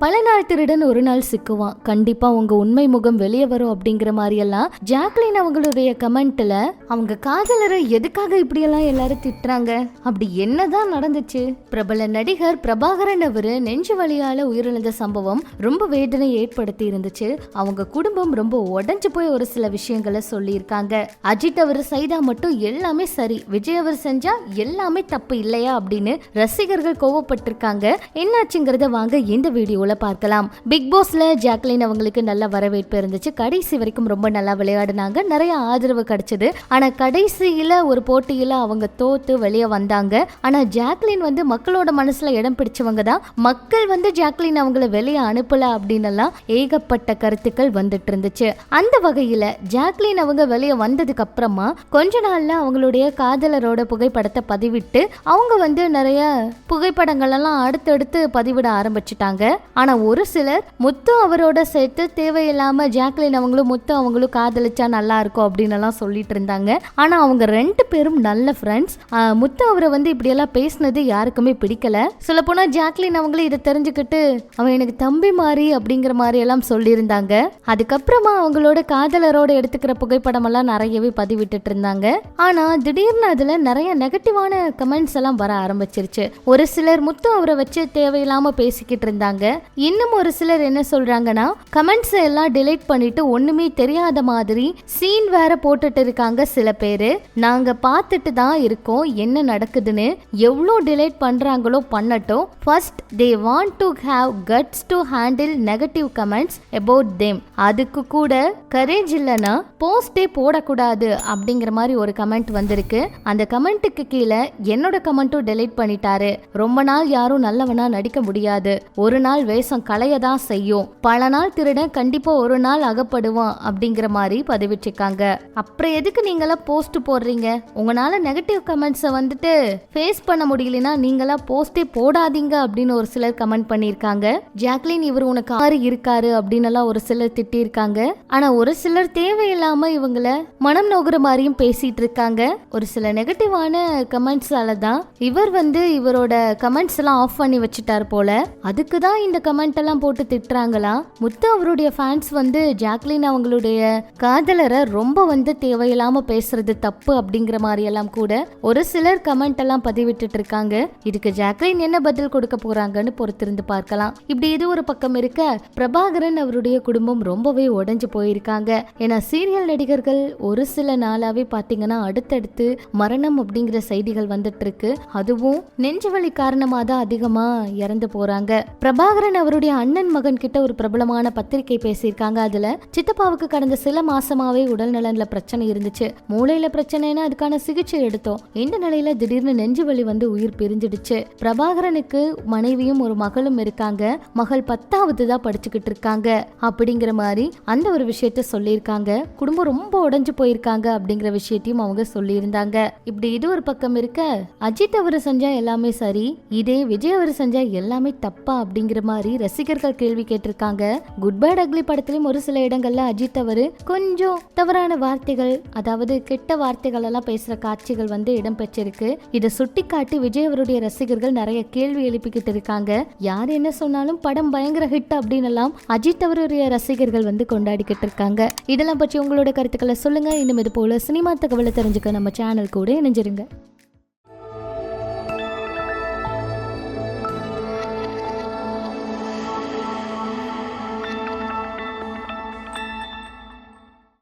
பல நாள் திருடன் ஒரு நாள் சிக்குவான், கண்டிப்பா உங்க உண்மை முகம் வெளியே வரும் அப்படிங்கிற மாதிரி எல்லாம் ஜாக்லின் அவங்களுடைய கமெண்ட்ல அவங்க காதலரை எதுக்காக இப்படி எல்லாம் எல்லாரும் திட்டுறாங்க, அப்படி என்னதான் நடந்துச்சு? பிரபல நடிகர் பிரபாகரன் அவரு நெஞ்சு வலியால உயிரிழந்த சம்பவம் ரொம்ப வேதனை ஏற்படுத்தி இருந்துச்சு. அவங்க குடும்பம் ரொம்ப உடைஞ்சு போய் ஒரு சில விஷயங்களை சொல்லி இருக்காங்க. அஜித் அவர் செய்தா மட்டும் எல்லாமே சரி, விஜய் அவர் செஞ்சா எல்லாமே தப்பு இல்லையா அப்படின்னு ரசிகர்கள் கோவப்பட்டிருக்காங்க. என்னாச்சுங்கிறத வாங்க இந்த வீடியோல பார்க்கலாம். பிக் பாஸ்ல ஜாக்லின் அவங்களுக்கு நல்ல வரவேற்பு இருந்துச்சு. கடைசி வரைக்கும் ரொம்ப நல்லா விளையாடினாங்க, நிறைய ஆதரவு கிடைச்சது. ஆனா கடைசியில ஒரு போட்டியில அவங்க தோத்து வெளியே வந்தாங்க. ஆனா ஜாக்லின் மக்களோட மனசுல இடம் பிடிச்சவங்க தான். மக்கள் ஜாக்லின் அவங்கள வெளியே அனுப்பல அப்படின்னு எல்லாம் ஏகப்பட்ட கருத்துக்கள் வந்துட்டு இருந்துச்சு. அந்த வகையில ஜாக்லின் அவங்க வெளியே வந்ததுக்கு அப்புறமா கொஞ்ச நாள்ல அவங்களுடைய காதலரோட புகைப்படத்தை பதிவிட்டு அவங்க நிறைய புகைப்படங்கள் எல்லாம் அடுத்தடுத்து பதிவிட ஆரம்பிச்சுட்டாங்க. ஆனா ஒரு சிலர் முத்து அவரோட சேர்த்து தேவையில்லாம ஜாக்லின் அவங்களும் முத்து அவங்களும் காதலிச்சா நல்லா இருக்கும் அப்படின்னு எல்லாம் சொல்லிட்டு இருந்தாங்க. ஆனா அவங்க ரெண்டு பேரும் நல்ல ஃப்ரெண்ட்ஸ். முத்து அவரை இப்படி எல்லாம் பேசினது யாருக்குமே பிடிக்கல. சொல்ல போனா ஜாக்லின் அவங்களும் இதை தெரிஞ்சுக்கிட்டு அவன் எனக்கு தம்பி மாதிரி அப்படிங்கிற மாதிரி எல்லாம் சொல்லியிருந்தாங்க. அதுக்கப்புறமா அவங்களோட காதலரோட எடுத்துக்கிற புகைப்படம் எல்லாம் நிறையவே பதிவிட்டு இருந்தாங்க. ஆனா திடீர்னு அதுல நிறைய நெகட்டிவான கமெண்ட்ஸ் எல்லாம் வர ஆரம்பிச்சிருச்சு. ஒரு சிலர் முத்து அவரை வச்சு தேவையில்லாம பேசிக்கிட்டு இருந்தாங்க. இன்னும் ஒரு சிலர் என்ன சொல்றாங்கன்னா, கமெண்ட்ஸ் எல்லாம் டிலீட் பண்ணிட்டு ஒண்ணுமே தெரியாத மாதிரி சீன் வேற போட்டுட்டு இருக்காங்க சில பேரு. நாங்க பார்த்துட்டு தான் இருக்கோம் என்ன நடக்குதுன்னு. எவ்வளோ டிலீட் பண்றாங்களோ பண்ணட்டும். First they want to have guts to handle negative comments about them. அதுக்கு கூட கரேஜ் இல்லைன்னா போஸ்டே போடக்கூடாது அப்படிங்கிற மாதிரி ஒரு கமெண்ட் வந்திருக்கு. அந்த கமெண்ட்டுக்கு கீழே என்னோட கமெண்ட்டும் டெலீட் பண்ணிட்டாரு. ரொம்ப நாள் யாரும் நல்லவனா நடிக்க முடியாது, ஒரு நாள் வேஷம் களையதான் செய்யும், பல நாள் திருடன் கண்டிப்பா ஒரு நாள் அகப்படுவான் அப்படிங்கிற மாதிரி பதிவிட்டிருக்காங்க. அப்புறம் எதுக்கு நீங்களா போஸ்ட் போடுறீங்க? உங்களால நெகட்டிவ் கமெண்ட்ஸை ஃபேஸ் பண்ண முடியலனா நீங்களா போஸ்டே போடாதீங்க அப்படின்னு ஒரு சிலர் கமெண்ட் பண்ணியிருக்காங்க. ஜாக்லின் இவர் உனக்கு ஆறு இருக்காரு அப்படின்னு எல்லாம் ஒரு சிலர் திட்டி இருக்காங்க. ஆனா ஒரு சிலர் தேவையில்லாம இவங்கள மனம் நோகுற மாதிரியும் பேசிட்டு இருக்காங்க. ஒரு சில நெகட்டிவான கமெண்ட்ஸால தான் இவர் இவரோட கமெண்ட்ஸ் எல்லாம் ஆஃப் பண்ணி வச்சுட்டார் போல. அதுக்கு தான் இந்த கமெண்ட் எல்லாம் போட்டு திட்டுறாங்களா. முத்து அவருடைய ஃபேன்ஸ் ஜாக்லின் அவங்களுடைய காதலரை ரொம்ப தேவையில்லாம பேசுறது தப்பு அப்படிங்கிற மாதிரி எல்லாம் கூட ஒரு சிலர் கமெண்ட் எல்லாம் பதிவிட்டு இருக்காங்க. இதுக்கு ஜாக்லின் என்ன பதில் கொடுக்க போறாங்கன்னு பொறுத்திருந்து பார்க்கலாம். இப்படி இது ஒரு பக்கம் இருக்க, பிரபாகரன் அவருடைய குடும்பம் ரொம்பவே உடைஞ்சு போயிருக்காங்க. ஏன்னா சீரியல் நடிகர்கள் ஒரு சில நாளாவே பாத்தீங்கன்னா அடுத்தடுத்து மரணம் அப்படிங்கிற செய்திகள் வந்துட்டு இருக்கு. அதுவும் நெஞ்சுவலி காரணமா தான் அதிகமா இறந்து போறாங்க. பிரபாகரன் அவருடைய அண்ணன் மகன் கிட்ட ஒரு பிரபலமான பத்திரிகை பேசியிருக்காங்க. அதுல சித்தப்பாவுக்கு கடந்த சில மாசமாவே உடல் நலன்ல பிரச்சனை இருந்துச்சு, மூளையில பிரச்சனைனா அதுக்கான சிகிச்சை எடுத்தோம். இந்த நிலையில திடீர்னு நெஞ்சுவலி உயிர் பிரிஞ்சிடுச்சு. பிரபாகரனுக்கு மனைவியும் ஒரு மகளும் இருக்காங்க. மகள் 10வது தான் படிச்சுக்கிட்டு இருக்காங்க அப்படிங்கிற மாதிரி அந்த ஒரு விஷயத்த சொல்லியிருக்காங்க. குடும்பம் ரொம்ப உடைஞ்சு போயிருக்காங்க அப்படிங்கிற விஷயத்தையும் அவங்க சொல்லியிருந்தாங்க. இப்படி இது ஒரு பக்கம் இருக்க, அஜித் அவர் செஞ்சா எல்லாமே சரி, இதே விஜய் அவர் செஞ்சா எல்லாமே தப்பா அப்படிங்கிற மாதிரி ரசிகர்கள் கேள்வி கேட்டிருக்காங்க. குட் பேட் அக்லி படத்திலும் ஒரு சில இடங்கள்ல அஜித் அவர் கொஞ்சம் தவறான வார்த்தைகள், அதாவது கெட்ட வார்த்தைகள் எல்லாம் பேசுற காட்சிகள் இடம் பெற்றிருக்கு. இதை சுட்டி காட்டி விஜய் அவருடைய ரசிகர்கள் நிறைய கேள்வி எழுப்பிக்கிட்டு இருக்காங்க. யார் என்ன சொன்னாலும் படம் பயங்கர ஹிட் அப்படின்னு எல்லாம் அஜித் அவருடைய ரசிகர்கள் கொண்டாடிக்கிட்டு இருக்காங்க. இதெல்லாம் பற்றி உங்களோட கருத்துக்களை சொல்லுங்க. இன்னும் இது போல சினிமா தகவலை தெரிஞ்சுக்க நம்ம சேனல் கூட இணைஞ்சிருங்க.